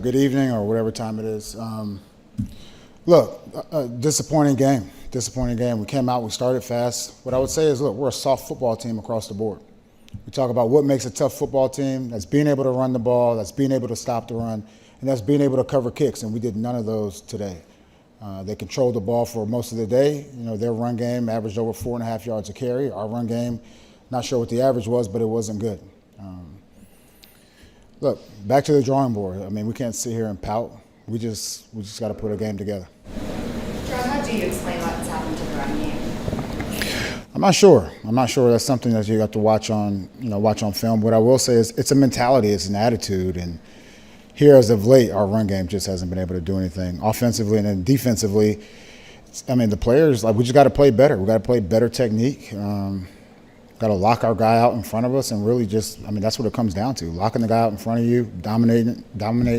Good evening, or whatever time it is. Look, disappointing game. Disappointing game. We came out, we started fast. What I would say is, look, we're a soft football team across the board. We talk about what makes a tough football team. That's being able to run the ball, that's being able to stop the run, and that's being able to cover kicks, and we did none of those today. They controlled the ball for most of the day. You know, their run game averaged over 4.5 yards a carry. Our run game, not sure what the average was, but it wasn't good. Look, back to the drawing board. I mean, we can't sit here and pout. We just got to put a game together. Jerod, how do you explain what's happened to the run game? I'm not sure. That's something that you got to watch on film. What I will say is it's a mentality, it's an attitude, and here as of late, our run game just hasn't been able to do anything offensively, and then defensively. I mean, the players, we just got to play better. We got to play better technique. Got to lock our guy out in front of us and really that's what it comes down to. Locking the guy out in front of you, dominating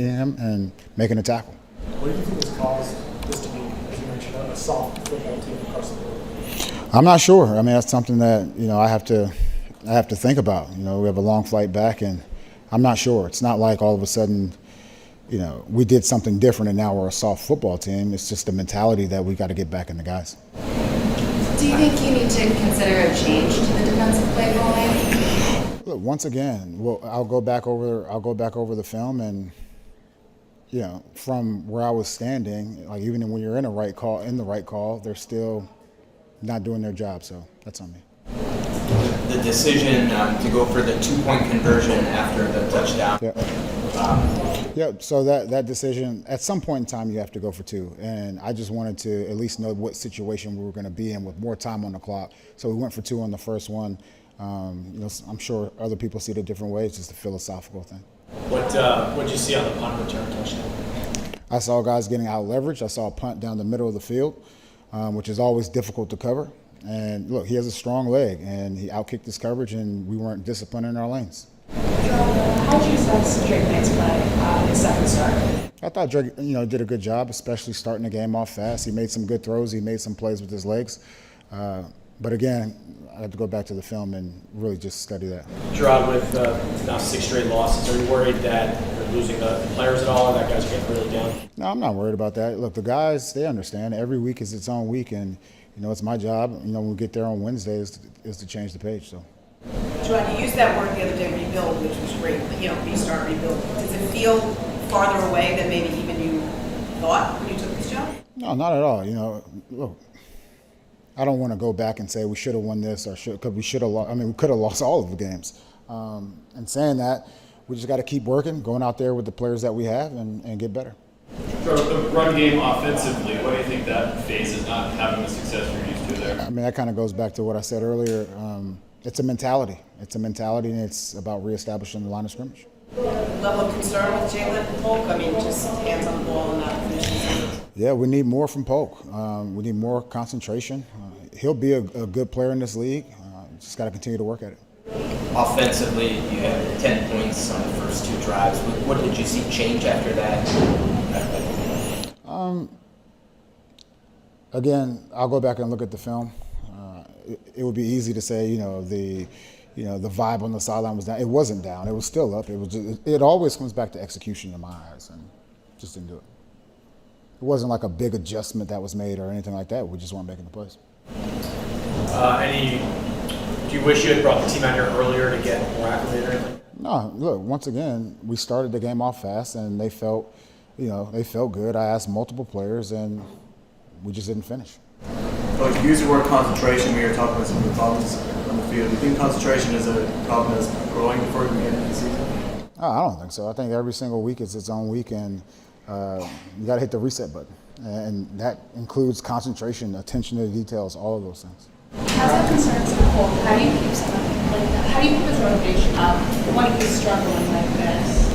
him, and making a tackle. What do you think has caused this to be, as you mentioned, a soft football team across the board? I'm not sure. I mean, that's something that, I have to think about. We have a long flight back, and I'm not sure. It's not like all of a sudden, we did something different and now we're a soft football team. It's just the mentality that we got to get back in the guys. Do you think you need to consider a change to the defensive play calling? Look, once again, I'll go back over the film, and from where I was standing, even when you're in the right call, they're still not doing their job. So that's on me. The decision to go for the 2-point conversion after the touchdown. Yeah. So that decision, at some point in time, you have to go for 2. And I just wanted to at least know what situation we were going to be in with more time on the clock. So we went for 2 on the first one. I'm sure other people see it a different way. It's just a philosophical thing. What did you see on the punt return touchdown? I saw guys getting out leveraged. I saw a punt down the middle of the field, which is always difficult to cover. And look, he has a strong leg, and he outkicked his coverage, and we weren't disciplined in our lanes. How did you assess Drake May's play his second start? I thought Drake, did a good job, especially starting the game off fast. He made some good throws. He made some plays with his legs. But again, I have to go back to the film and really just study that. Jerod, with now 6 straight losses, are you worried that you're losing the players at all, or that guys are getting really down? No, I'm not worried about that. Look, the guys, they understand. Every week is its own week, and it's my job. When we get there on Wednesday is to change the page. So. Jerod, you used that word the other day, rebuild, which was great. Restart, rebuild. Does it feel farther away than maybe even you thought when you took this job? No, not at all. Look, I don't want to go back and say we should have won this because we should have lost. I mean, we could have lost all of the games. And saying that, we just got to keep working, going out there with the players that we have, and get better. For the run game offensively, what do you think that phase is not having the success you're used to there? I mean, that kind of goes back to what I said earlier. It's a mentality. It's a mentality, and it's about reestablishing the line of scrimmage. Level of concern with Jalen Polk? I mean, just hands on the ball and not finishing. Yeah, we need more from Polk. We need more concentration. He'll be a good player in this league. Just got to continue to work at it. Offensively, you had 10 points on the first 2 drives. What did you see change after that? Again, I'll go back and look at the film. It would be easy to say, the vibe on the sideline was down. It wasn't down. It was still up. It always comes back to execution in my eyes, and just didn't do it. It wasn't like a big adjustment that was made or anything like that. We just weren't making the plays. Do you wish you had brought the team out here earlier to get more acclimated or anything? No, look, once again, we started the game off fast, and they felt good. I asked multiple players, and we just didn't finish. Coach, you used the word concentration when you were talking about some of the problems on the field. Do you think concentration is a problem that's growing before the end of the season? I don't think so. I think every single week is its own week, and you got to hit the reset button. And that includes concentration, attention to details, all of those things. How's that concerns the whole? How do you keep someone like that? How do you keep his motivation up when he's struggling like this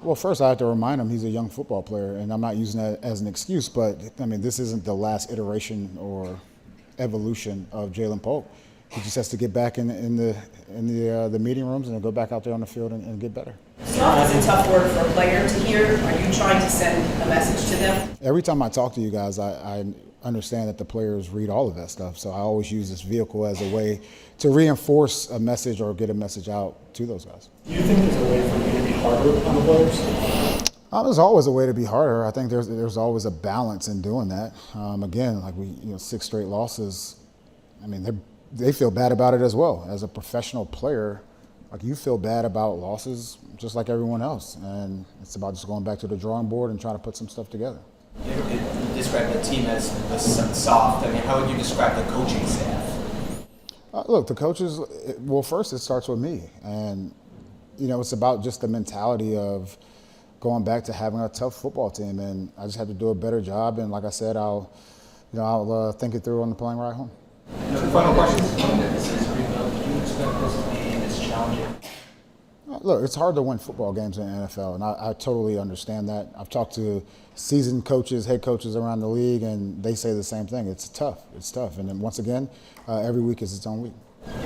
Well, first I have to remind him he's a young football player, and I'm not using that as an excuse, but I mean, this isn't the last iteration or evolution of Jalen Polk. He just has to get back in the meeting rooms and go back out there on the field and get better. Soft is a tough word for a player to hear. Are you trying to send a message to them? Every time I talk to you guys, I understand that the players read all of that stuff. So I always use this vehicle as a way to reinforce a message or get a message out to those guys. Do you think there's a way for you to be harder on the players? There's always a way to be harder. I think there's always a balance in doing that. Again, like 6 straight losses. I mean, they feel bad about it as well. As a professional player, like you feel bad about losses just like everyone else, and it's about just going back to the drawing board and trying to put some stuff together. You described the team as soft. I mean, how would you describe the coaching staff? Look, the coaches. Well, first it starts with me, and it's about just the mentality of going back to having a tough football team, and I just have to do a better job. And like I said, I'll think it through on the plane ride home. Final question. This is rebuild. Do you expect this to be this challenging? Look, it's hard to win football games in the NFL, and I totally understand that. I've talked to seasoned coaches, head coaches around the league, and they say the same thing. It's tough. It's tough. And then once again, every week is its own week.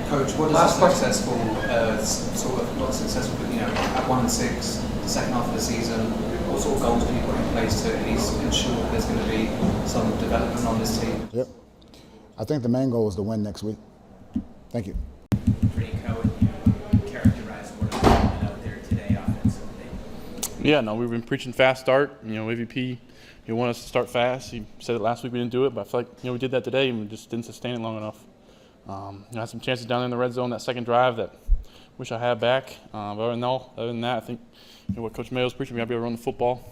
Coach, what does a successful, not successful, but at 1-6, the second half of the season, what sort of goals can you put in place to at least ensure that there's going to be some development on this team? Yep. I think the main goal is to win next week. Thank you. Yeah, no, we've been preaching fast start. AVP, he wanted us to start fast. He said it last week, we didn't do it, but I feel like we did that today and we just didn't sustain it long enough. I had some chances down in the red zone that second drive that wish I had back. But other than that, I think what Coach Mayo's preaching, we got to be able to run the football.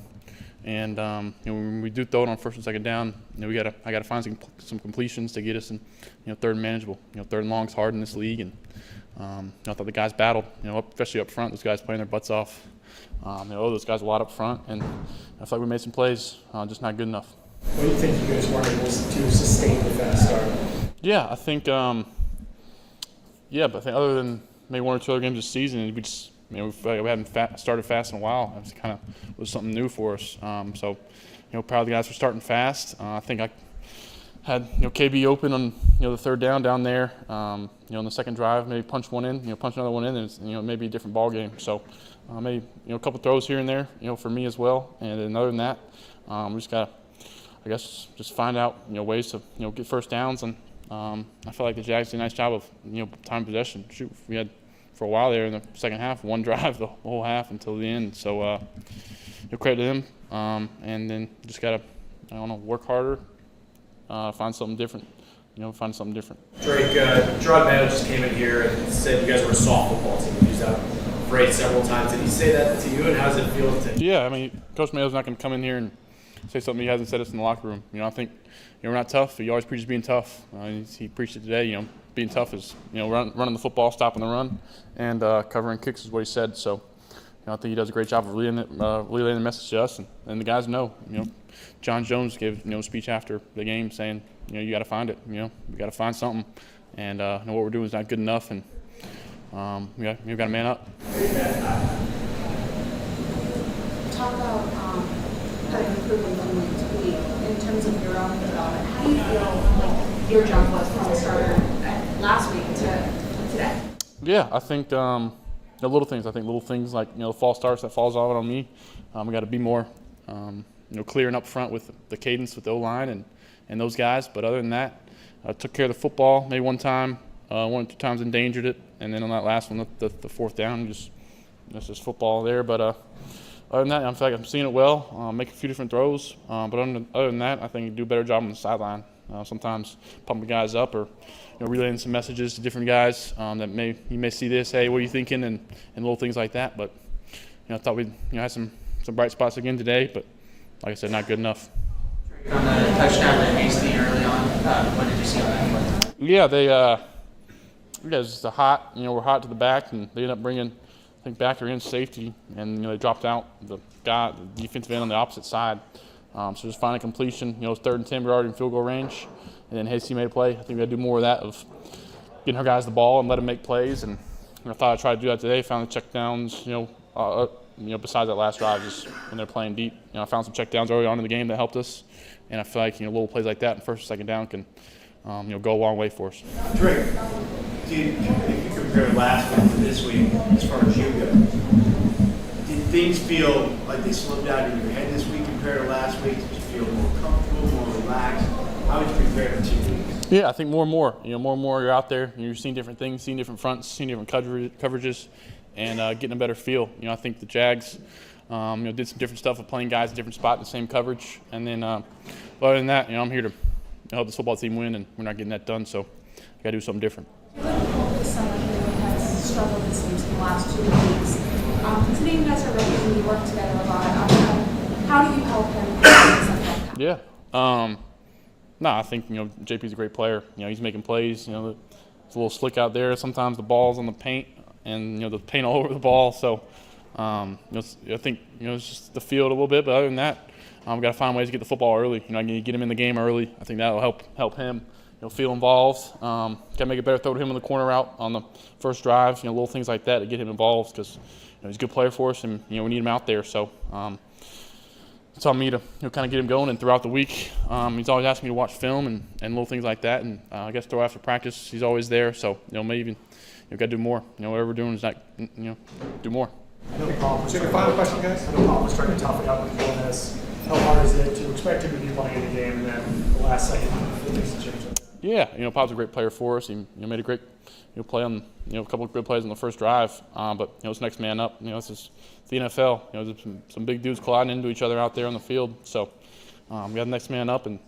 And when we do throw it on first and second down, I got to find some completions to get us in, third and manageable. Third and long's hard in this league, and I thought the guys battled. Especially up front, those guys playing their butts off. Those guys a lot up front, and I feel like we made some plays, just not good enough. What do you think you guys weren't able to sustain the fast start? Yeah, I think, but I think other than maybe 1 or 2 other games this season, we just, we hadn't started fast in a while. It kind of was something new for us. So, proud of the guys for starting fast. I think I had KB open on the third down there. On the second drive, maybe punch one in, punch another one in, and it's, maybe a different ball game. So maybe a couple throws here and there, for me as well. And then other than that, we just gotta, I guess, just find out ways to get first downs. And I feel like the Jags did a nice job of time possession. Shoot, we had for a while there in the second half, one drive the whole half until the end. So credit to them. And then just gotta, work harder. Find something different. Find something different. Drake, Jerod Mayo just came in here and said you guys were a soft football team. He used that phrase several times. Did he say that to you, and how does it feel to you? Yeah, I mean, Coach Mayo's not going to come in here and say something he hasn't said us in the locker room. I think we're not tough. He always preaches being tough. He preached it today. Being tough is running the football, stopping the run, and covering kicks is what he said. So I think he does a great job of relaying the message to us, and the guys know. John Jones gave a speech after the game saying you got to find it. We got to find something, and what we're doing is not good enough, and we've got to man up. Talk about how to improve from week to week in terms of your own development. How do you feel like your jump was from the starter last week to today? Yeah, I think the little things. I think little things like the false starts that falls out on me. We got to be more clearing up front with the cadence with the O-line and those guys. But other than that, I took care of the football maybe one time, 1 or 2 times endangered it, and then on that last one, the fourth down, that's just football there. But other than that, I feel like I'm seeing it well, make a few different throws. But other than that, I think you do a better job on the sideline. Sometimes pumping guys up or relaying some messages to different guys that you may see this, hey, what are you thinking, and little things like that. But I thought we had some bright spots again today, but like I said, not good enough. On the touchdown that Hasty early on, what did you see on that play? Yeah, it was just we're hot to the back, and they ended up bringing, I think, back or in safety, and they dropped out the defensive end on the opposite side. So just finding completion. It was 3rd and 10, we were already in field goal range, and then Hasty made a play. I think we got to do more of that, of getting our guys the ball and let them make plays. And I thought I'd try to do that today. Found the check downs, besides that last drive, just when they're playing deep. I found some check downs early on in the game that helped us, and I feel like little plays like that in first and second down can go a long way for us. Drake, if you compare last week to this week, as far as you go, did things feel like they slowed down in your head this week compared to last week? Did you feel more comfortable, more relaxed? How would you compare the 2 weeks? Yeah, I think more and more. More and more you're out there, you're seeing different things, seeing different fronts, seeing different coverages, and getting a better feel. I think the Jags, Did some different stuff with playing guys in different spots, the same coverage. And then other than that, I'm here to help this football team win, and we're not getting that done, so I got to do something different. Someone who has struggled, it seems, in the last 2 weeks. Today you guys are rookies and you work together a lot. How do you help him? Yeah. I think, JP's a great player. He's making plays. It's a little slick out there. Sometimes the ball's on the paint and, the paint all over the ball. So, I think, it's just the field a little bit. But other than that, we've got to find ways to get the football early. I need to get him in the game early. I think that'll help him, feel involved. Got to make it better, throw to him in the corner route on the first drive, little things like that to get him involved because, he's a good player for us and, we need him out there. So, it's on me to kind of get him going, and throughout the week, he's always asking me to watch film and little things like that, and I guess throw after practice, he's always there. So maybe even got to do more. Whatever we're doing is do more. So your final question, guys. I know Paul was trying to tough it up with doing this. How hard is it to expect him to be playing in the game and then the last second things to change like that? Yeah, Pop's a great player for us. He made a great play on a couple of good plays on the first drive. But it's next man up. This is the NFL. There's some big dudes colliding into each other out there on the field. So we got the next man up, and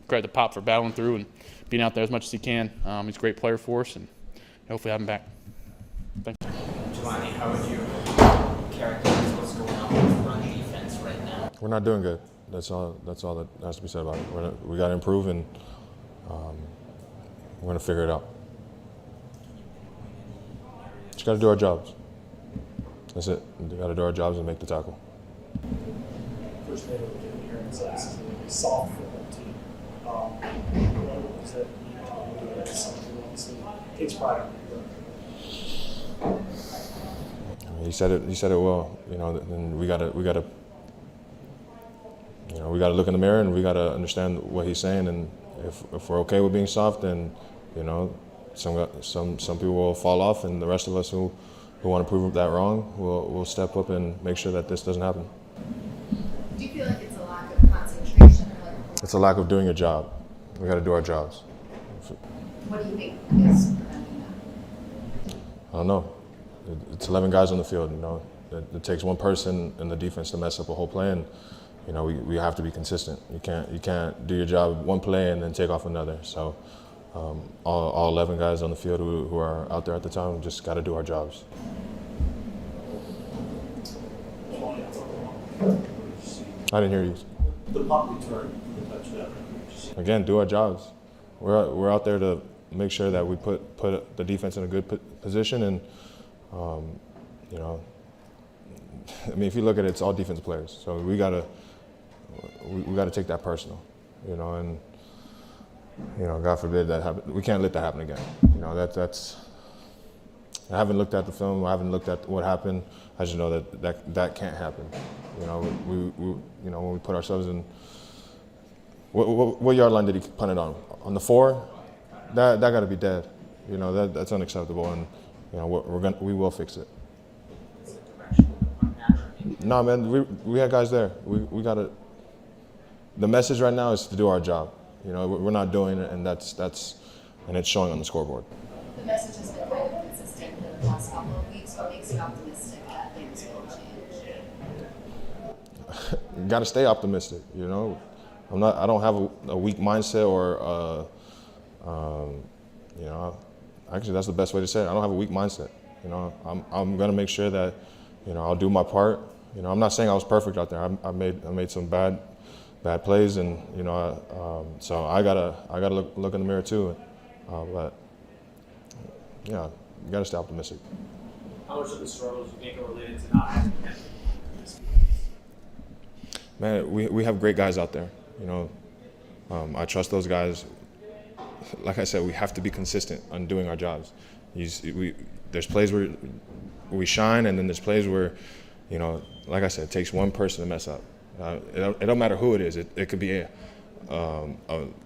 credit to Pop for battling through and being out there as much as he can. He's a great player for us, and hopefully have him back. Thanks. Jelani, how would you characterize what's going on with run defense right now? We're not doing good. That's all that has to be said about it. We got to improve, and we're going to figure it out. Just got to do our jobs. That's it. We got to do our jobs and make the tackle. First day of the game here, and so this is a soft football team. What does that mean to you as someone who obviously takes pride in it? He said it well. And we gotta look in the mirror and we gotta understand what he's saying. And if we're okay with being soft, then some people will fall off, and the rest of us who want to prove that wrong will step up and make sure that this doesn't happen. Do you feel like it's a lack of concentration? It's a lack of doing your job. We got to do our jobs. What do you think is preventing that? I don't know. It's 11 guys on the field. It takes one person in the defense to mess up a whole play, and we have to be consistent. You can't do your job one play and then take off another. So all 11 guys on the field who are out there at the time just got to do our jobs. I didn't hear you. The punt return, the touchdown. Again, do our jobs. We're out there to make sure that we put the defense in a good position, and if you look at it, it's all defensive players. So we gotta take that personal, and God forbid that happen. We can't let that happen again. That's. I haven't looked at the film. I haven't looked at what happened. I just know that can't happen. When we put ourselves in. What yard line did he punt it on? On the 4? That got to be dead. That's unacceptable, and we will fix it. No, man, we had guys there. We got to. The message right now is to do our job. We're not doing it, and and it's showing on the scoreboard. The message has been kind of consistent in the last couple of weeks. What makes you optimistic that things will change? Got to stay optimistic. I don't have a weak mindset or actually that's the best way to say it. I don't have a weak mindset. I'm gonna make sure that I'll do my part. I'm not saying I was perfect out there. I made some bad plays, and so I gotta look in the mirror too. But yeah, you gotta stay optimistic. How much of the struggles you think are related to not having Man, we have great guys out there. I trust those guys. Like I said, we have to be consistent on doing our jobs. There's plays where we shine, and then there's plays where, like I said, it takes one person to mess up. It don't matter who it is. It could be a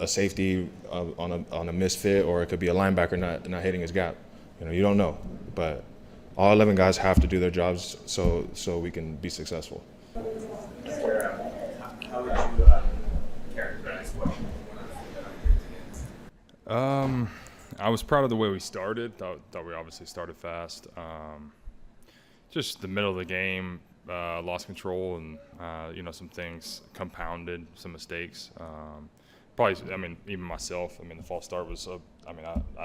safety on a misfit, or it could be a linebacker not hitting his gap. You don't know, but all 11 guys have to do their jobs so we can be successful. How would you characterize what you want to I was proud of the way we started. Thought we obviously started fast. Just the middle of the game, lost control and some things compounded, some mistakes. Probably, even myself. The false start was. I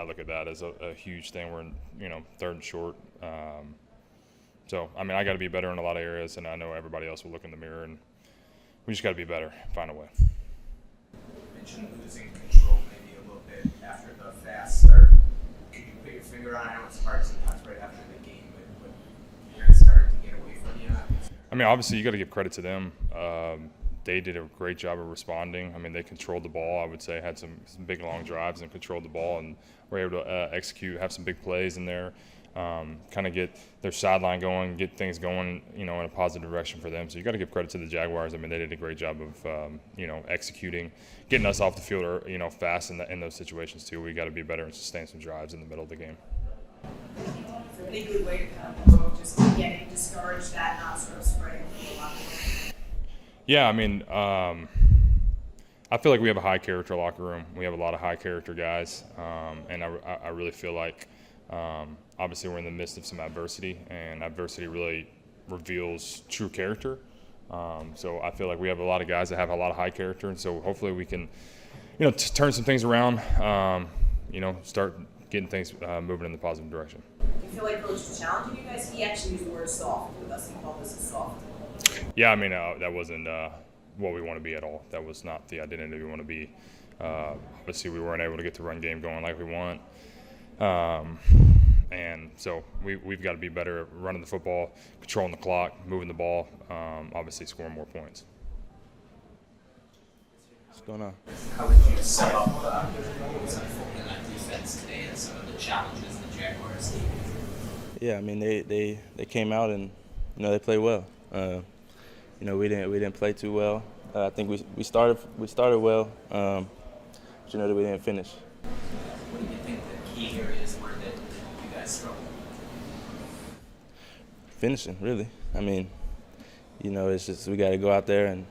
look at that as a huge thing. We're in, 3rd and short. So I got to be better in a lot of areas, and I know everybody else will look in the mirror, and we just got to be better, find a way. You mentioned losing control maybe a little bit after the fast start. Could you put your finger on it? I know it's hard sometimes right after the game, but you're starting to get away from you. Obviously, you got to give credit to them. They did a great job of responding. They controlled the ball, I would say, had some big, long drives and controlled the ball, and were able to execute, have some big plays in there, kind of get their sideline going, get things going, in a positive direction for them. So you got to give credit to the Jaguars. They did a great job of, executing, getting us off the field, fast in those situations too. We got to be better and sustain some drives in the middle of the game. It's a really good way to kind of promote just getting discouraged, that not sort of spreading through the locker room. Yeah, I feel like we have a high character locker room. We have a lot of high character guys, and I really feel like obviously we're in the midst of some adversity, and adversity really reveals true character. So I feel like we have a lot of guys that have a lot of high character, and so hopefully we can, turn some things around, start getting things moving in the positive direction. Do you feel like Coach is challenging you guys? He actually used the word soft with us. He called us soft. Yeah, that wasn't what we want to be at all. That was not the identity we want to be. Obviously, we weren't able to get the run game going like we want. And so we've got to be better at running the football, controlling the clock, moving the ball, obviously scoring more points. What's going on? How would you sum up what was unfolding on defense today and some of the challenges the Jaguars gave you? Yeah, they came out and they played well. We didn't play too well. I think we started well, but that we didn't finish. What do you think the key areas were that you guys struggled? Finishing, really. It's just we got to go out there and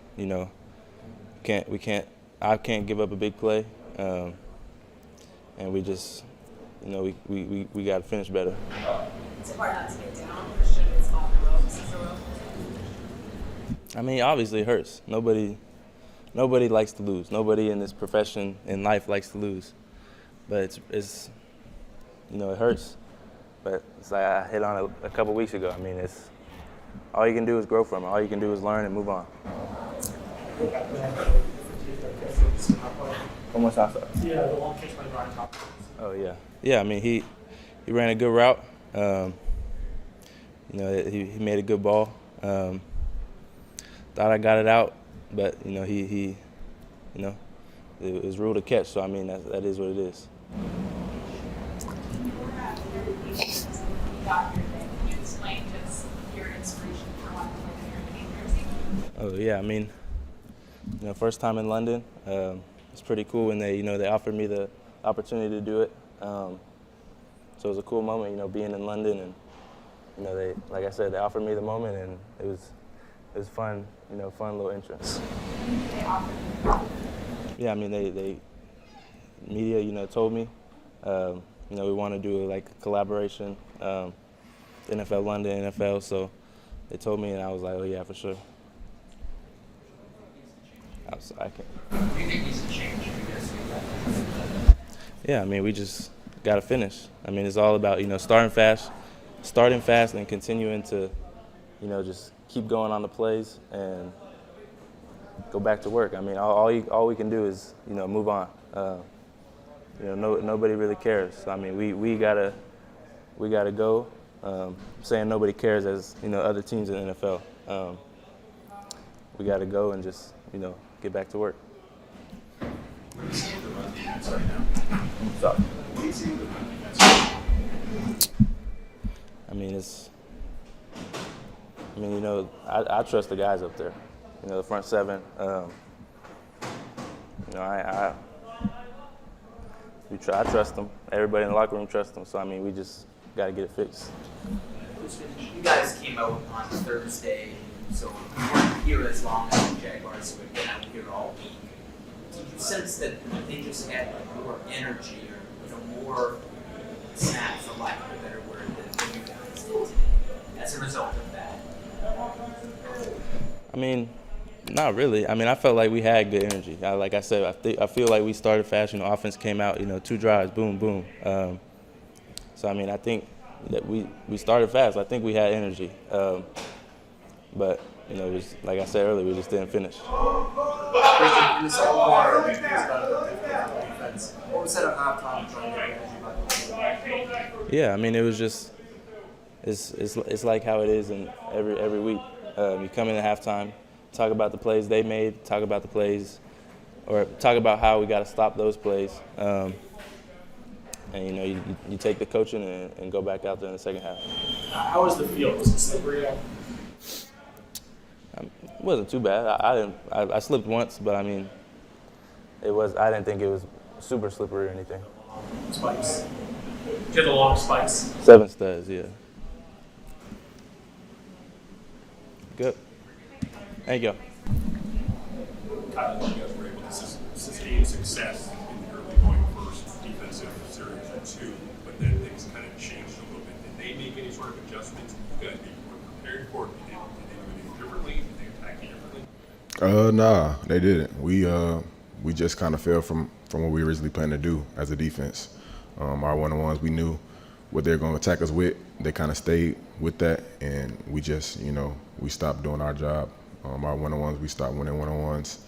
I can't give up a big play, and we just we got to finish better. It's hard not to get down, Christian. It's off the road. This is the road. Obviously it hurts. Nobody likes to lose. Nobody in this profession in life likes to lose. But it's it hurts. But it's like I hit on it a couple weeks ago. It's all you can do is grow from it. All you can do is learn and move on. One more time, sorry. Yeah, the long catch by Brian Thompson. Oh yeah. Yeah, he ran a good route. He made a good ball. Thought I got it out, but it was ruled a catch. So that is what it is. Oh yeah, first time in London. It's pretty cool when they offered me the opportunity to do it. So it was a cool moment, being in London, and they, like I said, they offered me the moment, and it was fun, fun little entrance. Yeah, they media, told me, we want to do like a collaboration, NFL London, NFL. So they told me, and I was like, oh yeah, for sure. I can. Do you think needs to change? Yeah, we just got to finish. It's all about, starting fast and continuing to, just keep going on the plays and go back to work. All we can do is, move on. Nobody really cares. So, we gotta go. Saying nobody cares as, other teams in the NFL. We gotta go and just, get back to work. I trust the guys up there. The front seven. I trust them. Everybody in the locker room trusts them. So we just gotta get it fixed. You guys came out on Thursday, so you weren't here as long as the Jaguars, so we've been out here all week. Did you sense that they just had more energy or more snap, for lack of a better word, than you guys did today as a result of that? I mean, not really. I mean, I felt like we had good energy. Like I said, I feel like we started fast. Offense came out. 2 drives, boom, boom. So I mean, I think that we started fast. I think we had energy, but it was, like I said earlier, we just didn't finish. In the second quarter, it was about a different defense. What was said at halftime trying to get energy back? Yeah, I mean, it was just it's like how it is in every week. You come in at halftime, talk about the plays they made, talk about the plays, or talk about how we got to stop those plays. And you take the coaching and go back out there in the second half. How was the field? Was it slippery? It wasn't too bad. I slipped once, but I mean, I didn't think it was super slippery or anything. Spikes. Get the long spikes. 7 studs, yeah. Good. Thank you. Kyle, you guys were able to sustain success in the early going first defensive series or 2, but then things kind of changed a little bit. Did they make any sort of adjustments you guys were prepared for? Did they do anything differently? Did they attack you differently? Nah, they didn't. We just kind of fell from what we originally planned to do as a defense. Our one-on-ones, we knew what they were going to attack us with. They kind of stayed with that, and we just, we stopped doing our job. Our one-on-ones, we stopped winning one-on-ones,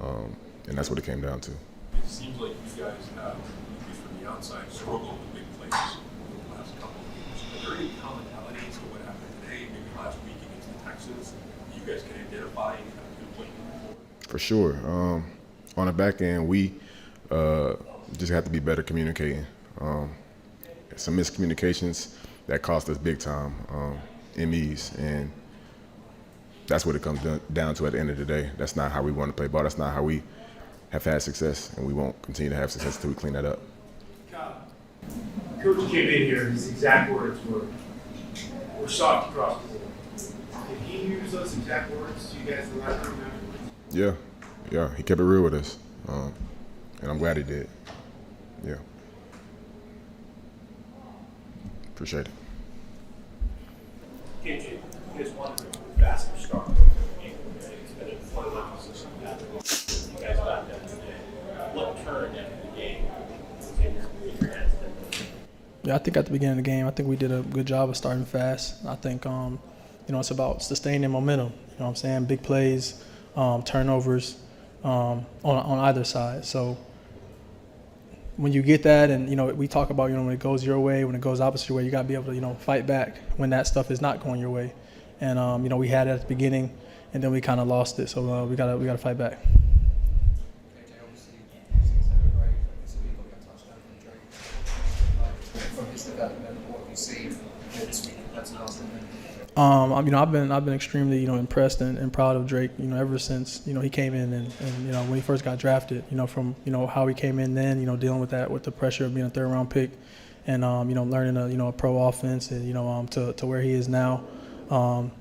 and that's what it came down to. It seems like you guys have, at least from the outside, struggled with big plays over the last couple of games. Are there any commonalities to what happened today, maybe last week against the Texans, that you guys can identify and kind of pinpoint moving forward? For sure. On the back end, we just have to be better communicating. Some miscommunications that cost us big time, MEs, and that's what it comes down to at the end of the day. That's not how we want to play ball. That's not how we have had success, and we won't continue to have success until we clean that up. Coach came in here, his exact words were soft across the board. Did he use those exact words to you guys in the last room afterwards? Yeah, he kept it real with us, and I'm glad he did. Yeah. Appreciate it. KJ, you guys wanted a faster start. It's been a fun line position. You guys got that today. What turned after the game was in your hands? Yeah, I think at the beginning of the game, I think we did a good job of starting fast. I think, it's about sustaining momentum. You know what I'm saying? Big plays, turnovers on either side. So when you get that, and we talk about when it goes your way, when it goes opposite your way, you got to be able to fight back when that stuff is not going your way. And we had it at the beginning, and then we kind of lost it. So we gotta fight back. From his development, what have you seen this week compared to last week? I've been extremely impressed and proud of Drake. Ever since he came in and when he first got drafted. From how he came in then. Dealing with that, with the pressure of being a 3rd round pick, and learning a pro offense, and to where he is now. I'm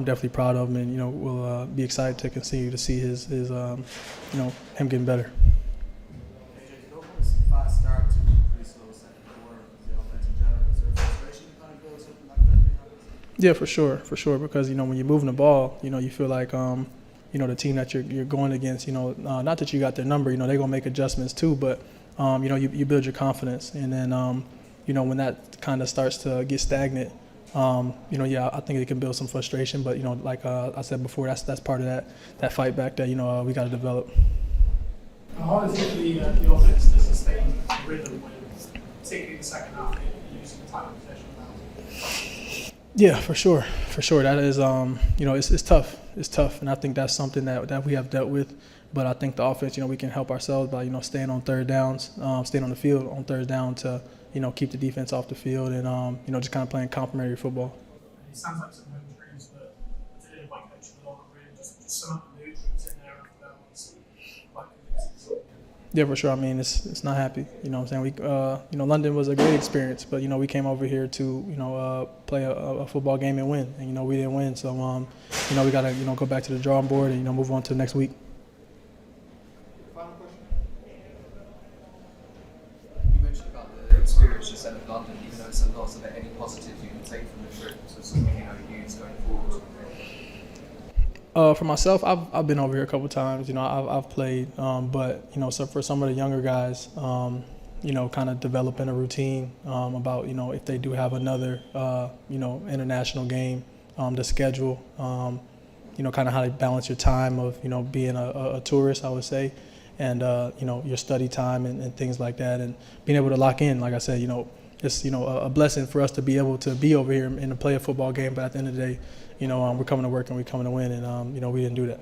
definitely proud of him, and we'll be excited to continue to see his him getting better. Fast start to pretty slow second quarter. The offense in general, is there frustration that kind of builds up in that kind of happens? Yeah, for sure. Because when you're moving the ball, you feel like the team that you're going against, not that you got their number, they're gonna make adjustments too, but you build your confidence, and then when that kind of starts to get stagnant, I think it can build some frustration. But like I said before, that's part of that fight back that we got to develop. How hard is it for the offense to sustain rhythm when taking the second half and using the time of possession? Yeah, for sure. That is, it's tough. It's tough, and I think that's something that we have dealt with. But I think the offense, we can help ourselves by staying on third downs, staying on the field on third down to keep the defense off the field, and just kind of playing complementary football. It sounds like some home dreams, but I did invite coach in the locker room, just some of the nutrients in there after that one. Yeah, for sure. I mean, it's not happy. What I'm saying? We, London was a great experience, but we came over here to play a football game and win, and we didn't win. So we got to go back to the drawing board and move on to the next week. Final question. You mentioned about the experience you said of London, even though it's a loss, are there any positives you can take from the trip? So something you use going forward? For myself, I've been over here a couple times. You know, I've played, but you know, so for some of the younger guys, you know, kind of developing a routine about, you know, if they do have another, you know, international game to schedule, you know, kind of how to balance your time of, you know, being a tourist, I would say, and you know, your study time and things like that, and being able to lock in. Like I said, you know, it's, you know, a blessing for us to be able to be over here and to play a football game, but at the end of the day, you know, we're coming to work and we're coming to win, and you know, we didn't do that.